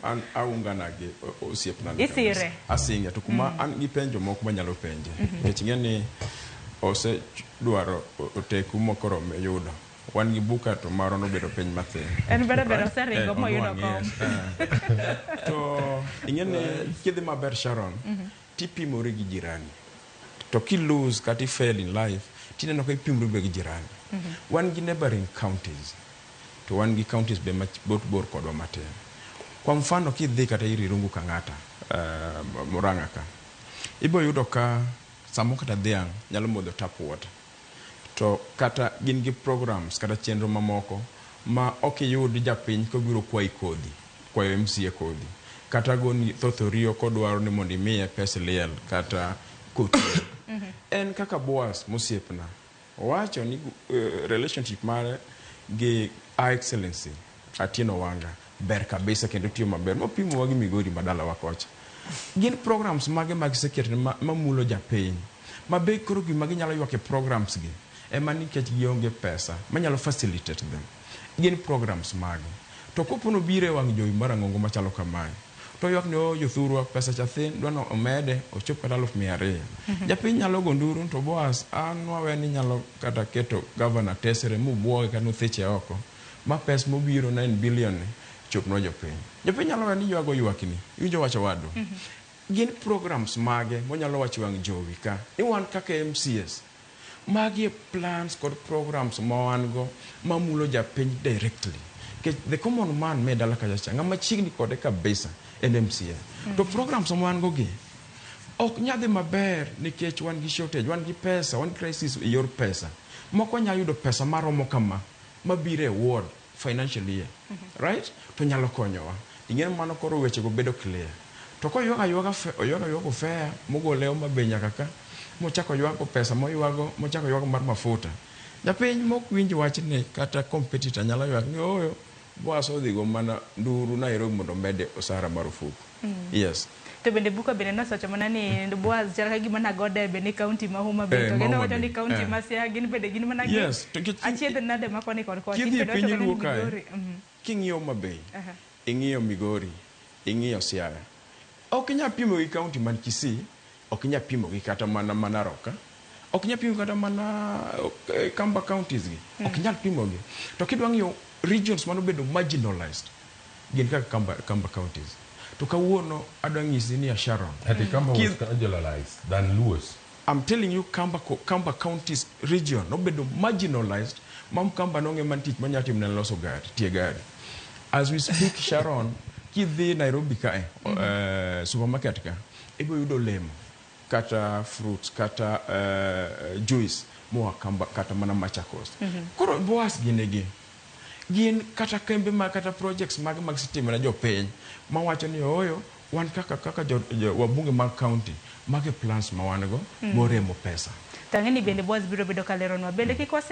an aungana gi osiepna isire asinga to kuma an gi penjo moko manyalo penje nikech ng'eni ose dwaro oteku mokoro me yudo wan gi buka to maro nobedo piny mathin en bedo seringo moyudo kom to ing'eni kidhi maber Sharon tipimori gi jirani to ki lose kati fail in life tineno ka ipimori be gi jirani wan gi neighboring counties to wan gi counties be bor kodwa matin. Kwa mfano kidhi kata iri Rungu Kang'ata Murang'a ka ibo yudo ka samo kata dhiang' nyalo modho tap water to kata gin gi programs kata chenro mamoko ma ok yud japiny kobiro kwayo MCA kodhi kata goni thothorio kodwaro ni mondo imiye pes liel kata koti en kaka Boaz mosiepna wacho ni relationship mare gi Excellency Atieno Wanga ber kabisa kendo tiyo maber mopimo wagi Migori madala wakocha gin programs mage mag security mamulo japiny mabe koro gima ginyalo ywake programs gi ema nikech gionge pesa manyalo facilitate them gin programs mage to kopono bire wang jowi marang'ongo machalo kamae to ywak ne jothurwa pesa chathin dwano omede ochop kata 200,000 japiny nyalo gonduru to Boaz an waweni nyalo kata keto governor tesere mubuoge kata nutheche oko ma pes mobiro 9 billion chopno jopiny nyalo weni ywago ywakni iwinjo wacho wadu gin programs mage monyalo wacho wang jowi ka ni wan kaka MCS magi plans kod programs ma wan go mamulo japiny directly the common man me dala kacha ng'ama chiegni kode kabisa en MCA to programs ma wan go gi ok nyadhi maber nikech wan gi shortage wan gi pesa wan crisis e yor pesa moko nyalo yudo pesa maromo kama mabire ward financial year right to nyalo konyowa ing'en mano koro weche go bedo clear to koywago fair mogole mabenya kaka mochako ywago pesa mochako ywago mar mafuta japiny mokwinj wachni kata competitor nyalo ywak ni oyo Boaz odhigo mana nduru Nairobi mondo mede osara marufuku yes to bende buka bende nosocho mana ni Boaz chal ka gima nagode be ni county ma Homa Bay to geno wacho ni county ma Siaya gin bende gin mana yes achiedh nade makoni kod kochi kidhi piny luo kae king'iyo Homa Bay ing'iyo Migori ing'iyo Siaya ok inyal pimo gi county man Kisii ok inyal pimo gi kata mana Narok ok inyal pimo kata mana Kamba counties gi ok inyal pimo gi to kidwa ng'iyo regions mano bedo marginalized gin kaka Kamba counties to kawuono adwa ng'isi ni Sharon ati Kamba was marginalized than Luos. I'm telling you Kamba counties region no bedo marginalized mam Kamba nonge mantich manyatim na loso tie gari as we speak Sharon kidhi Nairobi kae supermarket ka ibo yudo lemo kata fruits kata juice moa Kamba kata mana Machakos koro Boaz gin kata kembe ma kata projects mag sitima na jopiny ma wacho ni oyo wan kaka wabunge mag county mag plans ma wan go moremo pesa tang'eni bende Boaz biro bedo kaleronwa bende kik wase